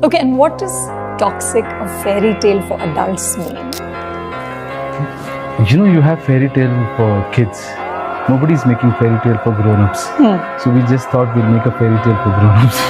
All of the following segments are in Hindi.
Okay, and what does toxic a fairy tale for adults mean? You know, you have fairy tale for kids. Nobody's making fairy tale for grown-ups. So we just thought we'd make a fairy tale for grown-ups.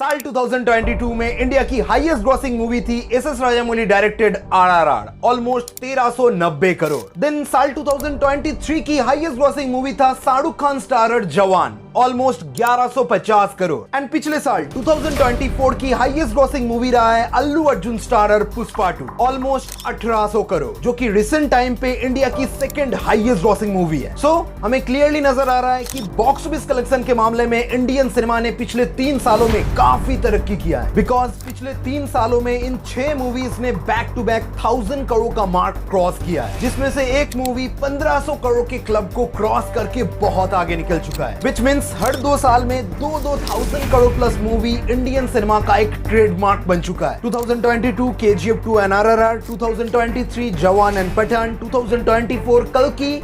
साल 2022 में इंडिया की हाईएस्ट ग्रॉसिंग मूवी थी S S. Rajamouli directed RRR, almost 1390 crore. Then साल 2023 की हाईएस्ट ग्रॉसिंग मूवी था Shahrukh Khan starrer Jawan, almost 1150 crore. And पिछले साल 2024 की हाईएस्ट ग्रॉसिंग मूवी रहा है अल्लू अर्जुन स्टारर पुष्पा 2, ऑलमोस्ट 1800 करोड़, जो कि रिसेंट टाइम पे इंडिया की सेकंड हाईएस्ट ग्रॉसिंग मूवी है। सो हमें क्लियरली नजर आ रहा है कि बॉक्स ऑफिस कलेक्शन के मामले में इंडियन सिनेमा ने पिछले 3 सालों में काफी तरक्की किया है। बिकॉज पिछले 3 सालों में इन 6 मूवीज ने बैक टू बैक 1000 करोड़ का मार्क क्रॉस किया है, जिसमें से एक मूवी 1500 करोड़ के क्लब को क्रॉस करके बहुत आगे निकल चुका है। विच मींस हर 2 साल में 1000 crore plus movie Indian cinema का एक ट्रेडमार्क बन चुका है। 2022 KGF 2 एंड RRR, 2023 जवान एंड पठान, 2024 कल्कि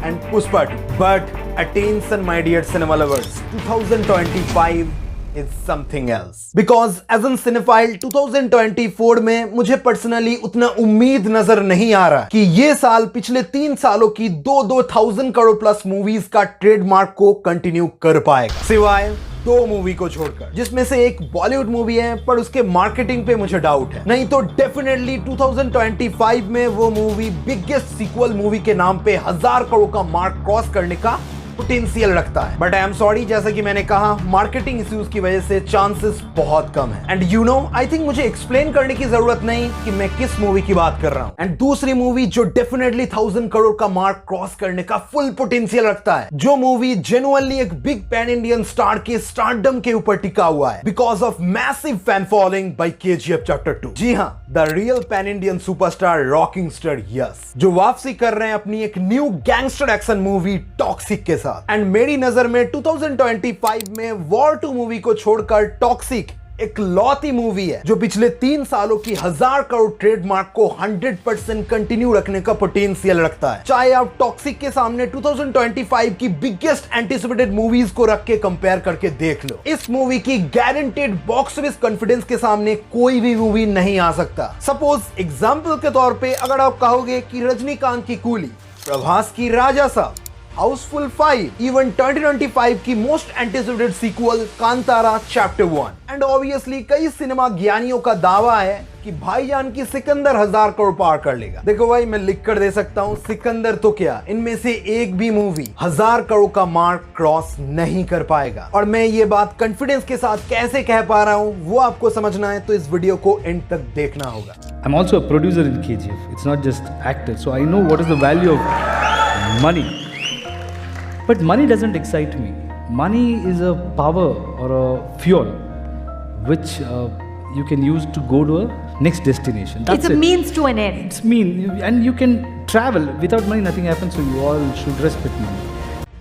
and Pushpa 2। But attention my dear cinema lovers, 2025 is something else. Because as an cinephile 2024 में मुझे पर्सनली उतना उम्मीद नजर नहीं आ रहा कि ये साल पिछले 3 सालों की 2,000 करोड़ प्लस मूवीज का ट्रेडमार्क को कंटिन्यू कर पाएगा, सिवाय 2 मूवी को छोड़कर, जिसमें से एक बॉलीवुड मूवी है पर उसके मार्केटिंग पे मुझे डाउट है। नहीं तो डेफिनेटली 2025 में वो मूवी बिगेस्ट सीक्वल मूवी के नाम पे 1000 करोड़ का मार्क क्रॉस करने का पोटेंशियल रखता है। बट आई एम सॉरी, जैसा कि मैंने कहा, मार्केटिंग इश्यूज की वजह से चांसेस बहुत कम है। And you know, I think मुझे एक्सप्लेन करने की जरूरत नहीं कि मैं किस मूवी की बात कर रहा हूं। एंड दूसरी मूवी जो डेफिनेटली 1000 करोड़ का मार्क क्रॉस करने का फुल पोटेंशियल रखता है, जो मूवी जेन्युइनली एक बिग पैन इंडियन स्टार के स्टारडम के ऊपर टिका हुआ है because of massive fan following bye KGF chapter 2। जी हाँ, the real pan Indian superstar rocking star yes, जो वापसी कर रहे हैं अपनी एक new gangster action movie toxic के साथ। एंड मेरी नजर में 2025 में वॉर 2 मूवी को छोड़कर टॉक्सिक एक लौती मूवी है जो पिछले 3 सालों की 1000 करोड़ ट्रेडमार्क को 100% कंटिन्यू रखने का पोटेंशियल रखता है। चाहे आप टॉक्सिक के सामने 2025 की बिगेस्ट एंटिसिपेटेड मूवीज को रख के कंपेयर करके देख लो, इस मूवी की गारंटेड बॉक्स ऑफिस कॉन्फिडेंस के सामने कोई भी मूवी नहीं आ सकता। सपोज एग्जांपल के तौर पे अगर आप कहोगे कि रजनीकांत की कूली, प्रभास की राजा साहब, हाउसफुल 5, इवन 2025 की most anticipated sequel Kantara chapter 1। And obviously कई सिनेमा ज्ञानियों का दावा है कि भाईजान की सिकंदर 1000 करोड़ पार कर लेगा। देखो भाई, मैं लिख कर दे सकता हूँ, सिकंदर तो क्या, इनमें से एक भी मूवी 1000 करोड़ का मार्क क्रॉस नहीं कर पाएगा। और मैं ये बात कॉन्फिडेंस के साथ कैसे कह पा रहा हूँ वो आपको समझना है तो इस वीडियो को एंड तक देखना होगा। I'm also a producer in KGF. It's not just actor. So I know what is the value of money. But money doesn't excite me. Money is a power or a fuel which you can use to go to a next destination. That's It's a it. means to an end. It's mean, and you can travel without money. Nothing happens. So you all should respect money.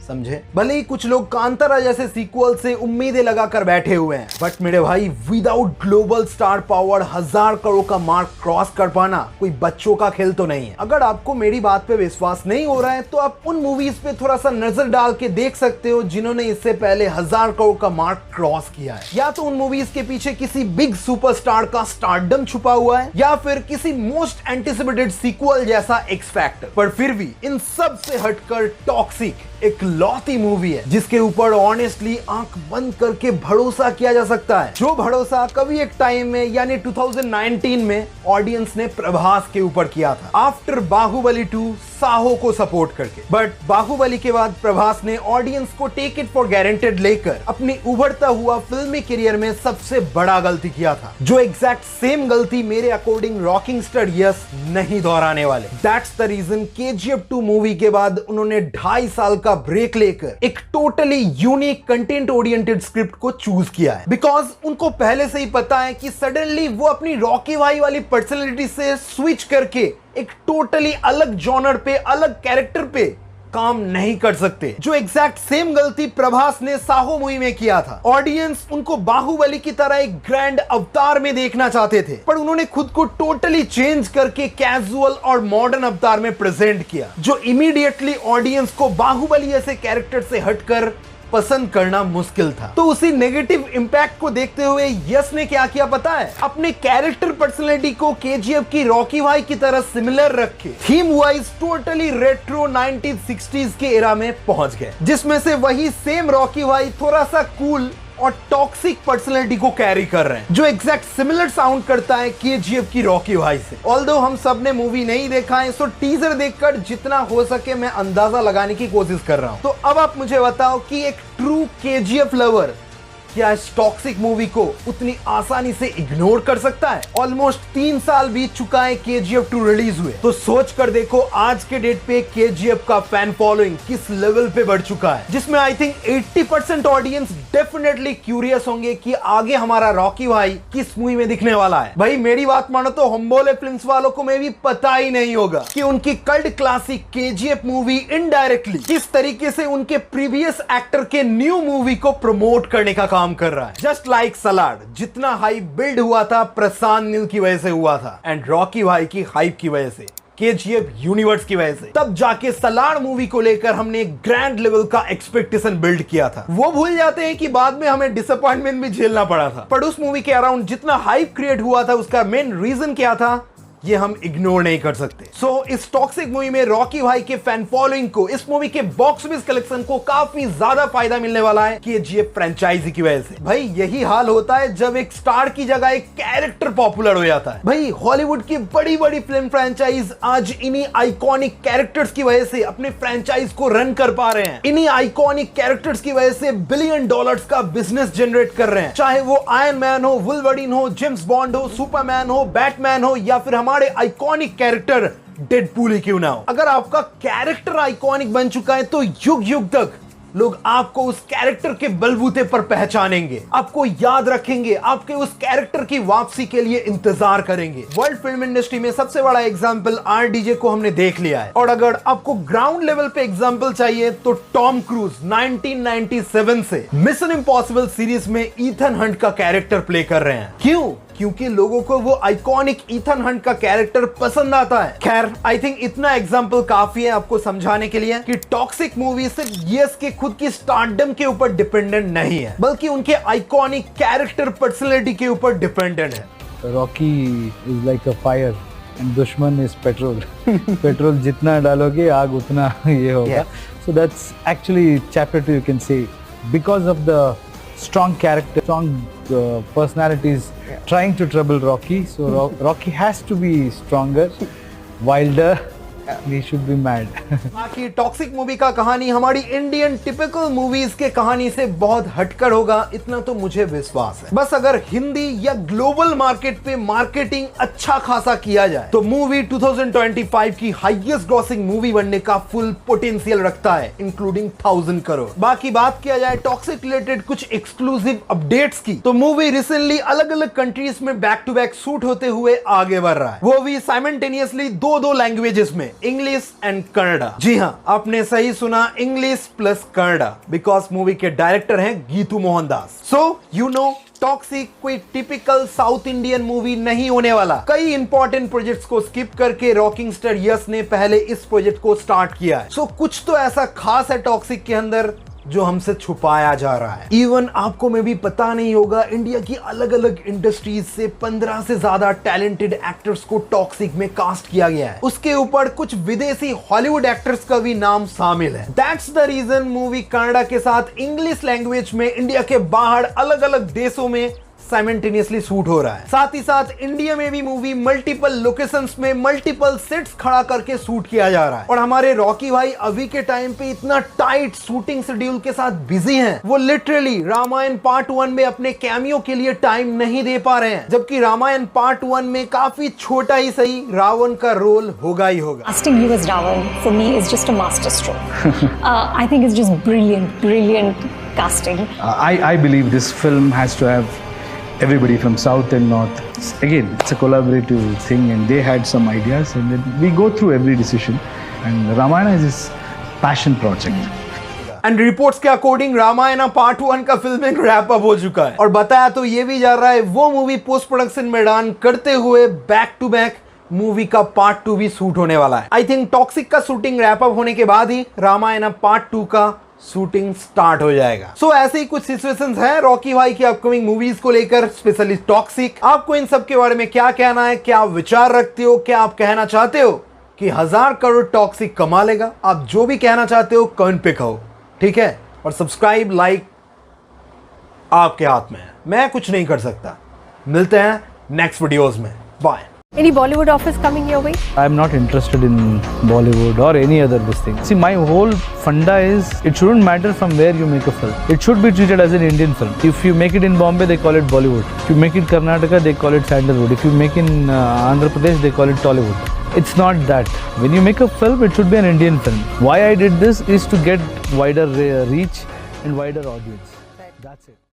समझे? भले ही कुछ लोग कांतारा जैसे सीक्वल से उम्मीदें लगाकर बैठे हुए हैं, बट मेरे भाई without global star power 1000 crore का मार्क क्रॉस कर पाना कोई बच्चों का खेल तो नहीं है। अगर आपको मेरी बात पे विश्वास नहीं हो रहा है तो आप उन मूवीज पे थोड़ा सा नजर डाल के देख सकते हो जिन्होंने इससे पहले 1000 करोड़ का मार्क क्रॉस किया है। या तो उन मूवीज के पीछे किसी बिग सुपरस्टार का स्टारडम छुपा हुआ है, या फिर किसी मोस्ट एंटिसिपेटेड सीक्वल जैसा एक्स फैक्टर। पर फिर भी इन सब से हटकर टॉक्सिक एक लौती मूवी है जिसके ऊपर ऑनेस्टली आंख बंद करके भरोसा किया जा सकता है, जो भरोसा कभी एक टाइम में यानी 2019 में ऑडियंस ने प्रभास के ऊपर किया था आफ्टर बाहुबली 2 साहो को सपोर्ट करके। बट बाहुबली के बाद प्रभास ने ऑडियंस को टेक इट फॉर गारंटेड लेकर अपनी उभरता हुआ फिल्मी करियर में सबसे बड़ा गलती किया था, जो एग्जैक्ट सेम गलती मेरे अकॉर्डिंग रॉकिंग स्टार यस नहीं दोहराने वाले। That's the reason KGF 2 movie के बाद उन्होंने 2.5 साल का ब्रेक लेकर एक totally unique content oriented script को चूज किया है। बिकॉज उनको पहले से ही पता है कि सडनली वो अपनी रॉकी भाई वाली पर्सनैलिटी से स्विच करके एक टोटली अलग जॉनर पे, अलग कैरेक्टर पे काम नहीं कर सकते, जो एग्जैक्ट सेम गलती प्रभास ने साहो मूवी में किया था। ऑडियंस उनको बाहुबली की तरह एक ग्रैंड अवतार में देखना चाहते थे, पर उन्होंने खुद को टोटली चेंज करके कैजुअल और मॉडर्न अवतार में प्रेजेंट किया, जो इमीडिएटली ऑडियंस को बाहुबली जैसे कैरेक्टर से हटकर पसंद करना मुश्किल था। तो उसी नेगेटिव इंपैक्ट को देखते हुए यस ने क्या किया पता है, अपने कैरेक्टर पर्सनैलिटी को केजीएफ की रॉकी भाई की तरह सिमिलर रख के theme wise totally retro 1960s के एरा में पहुंच गए, जिसमें से वही सेम रॉकी भाई थोड़ा सा कूल और टॉक्सिक पर्सनैलिटी को कैरी कर रहे हैं, जो एग्जैक्ट सिमिलर साउंड करता है केजीएफ की रॉकी भाई से। ऑल्दो हम सब ने मूवी नहीं देखा है, सो टीजर देखकर जितना हो सके मैं अंदाजा लगाने की कोशिश कर रहा हूं। तो अब आप मुझे बताओ कि एक ट्रू केजीएफ लवर क्या इस टॉक्सिक मूवी को उतनी आसानी से इग्नोर कर सकता है? ऑलमोस्ट 3 साल बीत चुका है केजीएफ 2 रिलीज हुए, तो सोच कर देखो आज के डेट पे केजीएफ का फैन फॉलोइंग किस लेवल पे बढ़ चुका है, जिसमें I think 80% audience definitely curious होंगे कि आगे हमारा रॉकी भाई किस मूवी में दिखने वाला है। भाई मेरी बात मानो तो हमबोले फिल्म्स वालों को में भी पता ही नहीं होगा कि उनकी cult classic KGF movie indirectly किस तरीके से उनके प्रीवियस एक्टर के न्यू मूवी को प्रमोट करने का काम कर रहा है। जस्ट लाइक सलाड, जितना हाइप बिल्ड हुआ था प्रशांत नील की वजह से हुआ था एंड रॉकी भाई की हाइप की वजह से, केजीएफ यूनिवर्स की वजह से, तब जाके सलाड मूवी को लेकर हमने एक ग्रैंड लेवल का एक्सपेक्टेशन बिल्ड किया था। वो भूल जाते हैं कि बाद में हमें डिसअपॉइंटमेंट भी झेलना पड़ा था। पर उस मूवी के अराउंड जितना हाइप क्रिएट हुआ था उसका मेन रीजन क्या था ये हम इग्नोर नहीं कर सकते। सो इस टॉक्सिक मूवी में रॉकी भाई के फैन फॉलोइंग को, इस मूवी के बॉक्स ऑफिस कलेक्शन को काफी ज्यादा फायदा मिलने वाला है केजीएफ फ्रेंचाइजी की वजह से। भाई यही हाल होता है जब एक स्टार की जगह एक कैरेक्टर पॉपुलर हो जाता है। भाई हॉलीवुड की बड़ी बड़ी फिल्म फ्रेंचाइज आज इन्हीं आइकॉनिक कैरेक्टर्स की वजह से अपने फ्रेंचाइज को रन कर पा रहे हैं। इन्हीं आइकॉनिक कैरेक्टर्स की वजह से $billion का बिजनेस जनरेट कर रहे हैं, चाहे वो आयरन मैन हो, वुल्वरीन हो, जेम्स बॉन्ड हो, सुपरमैन हो, बैटमैन हो, या फिर हमारे आइकॉनिक कैरेक्टर डेडपूल ही क्यों ना हो। अगर आपका कैरेक्टर आइकॉनिक बन चुका है तो युग युग तक लोग आपको उस कैरेक्टर के बलबूते पर पहचानेंगे, आपको याद रखेंगे, आपके उस कैरेक्टर की वापसी के लिए इंतजार करेंगे। वर्ल्ड फिल्म इंडस्ट्री में सबसे बड़ा एग्जांपल आरडीजे को हमने देख लिया है, और अगर आपको ग्राउंड लेवल पे एग्जांपल चाहिए तो टॉम क्रूज 1997 से मिशन इम्पॉसिबल सीरीज में ईथन हंट का कैरेक्टर प्ले कर रहे हैं। क्यों? क्योंकि लोगों को वो आइकॉनिक ईथन हंट का कैरेक्टर पसंद आता है। खैर आई थिंक इतना एग्जांपल काफी है आपको समझाने के लिए कि टॉक्सिक मूवी सिर्फ यस के खुद की स्टारडम के ऊपर डिपेंडेंट नहीं है, बल्कि उनके आइकॉनिक कैरेक्टर पर्सनैलिटी के ऊपर डिपेंडेंट है। Rocky is like a fire and दुश्मन इज पेट्रोल। पेट्रोल जितना डालोगे आग उतना ये होगा। So that's actually chapter 2 you can say, because of the strong character, strong personalities trying to trouble Rocky. So Rocky has to be stronger, wilder. He should be mad. बाकी टॉक्सिक मूवी का कहानी हमारी इंडियन टिपिकल मूवीज के कहानी से बहुत हटकर होगा, इतना तो मुझे विश्वास है। बस अगर हिंदी या ग्लोबल मार्केट पे मार्केटिंग अच्छा खासा किया जाए तो मूवी 2025 की हाईएस्ट ग्रॉसिंग मूवी बनने का फुल पोटेंशियल रखता है, इंक्लूडिंग 1000 करोड़। बाकी बात किया जाए टॉक्सिक रिलेटेड कुछ एक्सक्लूसिव अपडेट्स की, तो मूवी रिसेंटली अलग अलग कंट्रीज में बैक टू बैक शूट होते हुए आगे बढ़ रहा है, वो भी साइमल्टेनियसली दो लैंग्वेजेस में, इंग्लिश एंड कन्नड़ा। जी हाँ, आपने सही सुना, English plus Kannada, because movie के डायरेक्टर हैं Geetu Mohandas. So you know toxic कोई टिपिकल साउथ इंडियन मूवी नहीं होने वाला। कई इंपॉर्टेंट प्रोजेक्ट्स को स्किप करके रॉकिंग स्टार यस ने पहले इस प्रोजेक्ट को स्टार्ट किया है। सो कुछ तो ऐसा खास है टॉक्सिक के अंदर जो हमसे छुपाया जा रहा है। इवन आपको में भी पता नहीं होगा, इंडिया की अलग अलग इंडस्ट्रीज से 15 से ज्यादा टैलेंटेड एक्टर्स को टॉक्सिक में कास्ट किया गया है। उसके ऊपर कुछ विदेशी हॉलीवुड एक्टर्स का भी नाम शामिल है। That's the reason movie Kannada के साथ इंग्लिश लैंग्वेज में इंडिया के बाहर अलग अलग देशों में साइमल्टेनियसली शूट हो रहा है। साथ ही साथ इंडिया में भी मूवी मल्टीपल लोकेशंस में मल्टीपल सेट्स खड़ा करके शूट किया जा रहा है। और हमारे रॉकी भाई अभी के टाइम पे इतना टाइट शूटिंग शेड्यूल के साथ बिजी हैं, वो लिटरली रामायण पार्ट 1 में अपने कैमियो के लिए टाइम नहीं दे पा रहे हैं, जबकि रामायण पार्ट 1 में काफी छोटा ही सही रावण का रोल होगा ही होगा। Casting you as Ravan for me is just a masterstroke. I think it's just brilliant casting. I believe this film has to have everybody from south and north. Again, it's a collaborative thing and they had some ideas and then we go through every decision and Ramayana is his passion project. And reports के अकॉर्डिंग रामायण पार्ट 1 का फिल्मिंग रैप अप हो चुका है, और बताया तो ये भी जा रहा है वो मूवी पोस्ट प्रोडक्शन में डान करते हुए बैक टू बैक मूवी का पार्ट 2 भी शूट होने वाला है। आई थिंक टॉक्सिक का शूटिंग रैप अप होने के बाद ही रामायण पार्ट 2 का शूटिंग स्टार्ट हो जाएगा। सो ऐसे ही कुछ सिचुएशंस हैं रॉकी भाई की अपकमिंग मूवीज को लेकर, स्पेशली टॉक्सिक। आपको इन सब के बारे में क्या कहना है, क्या विचार रखते हो, क्या आप कहना चाहते हो कि 1000 करोड़ टॉक्सिक कमा लेगा? आप जो भी कहना चाहते हो कमेंट पे कहो, ठीक है? और सब्सक्राइब, लाइक आपके हाथ में है, मैं कुछ नहीं कर सकता। मिलते हैं नेक्स्ट वीडियोस में, bye. Any Bollywood offers coming your way? I'm not interested in Bollywood or any other this thing. See, my whole funda is it shouldn't matter from where you make a film. It should be treated as an Indian film. If you make it in Bombay, they call it Bollywood. If you make it Karnataka, they call it Sandalwood. If you make in Andhra Pradesh, they call it Tollywood. It's not that. When you make a film, it should be an Indian film. Why I did this is to get wider reach and wider audience. That's it.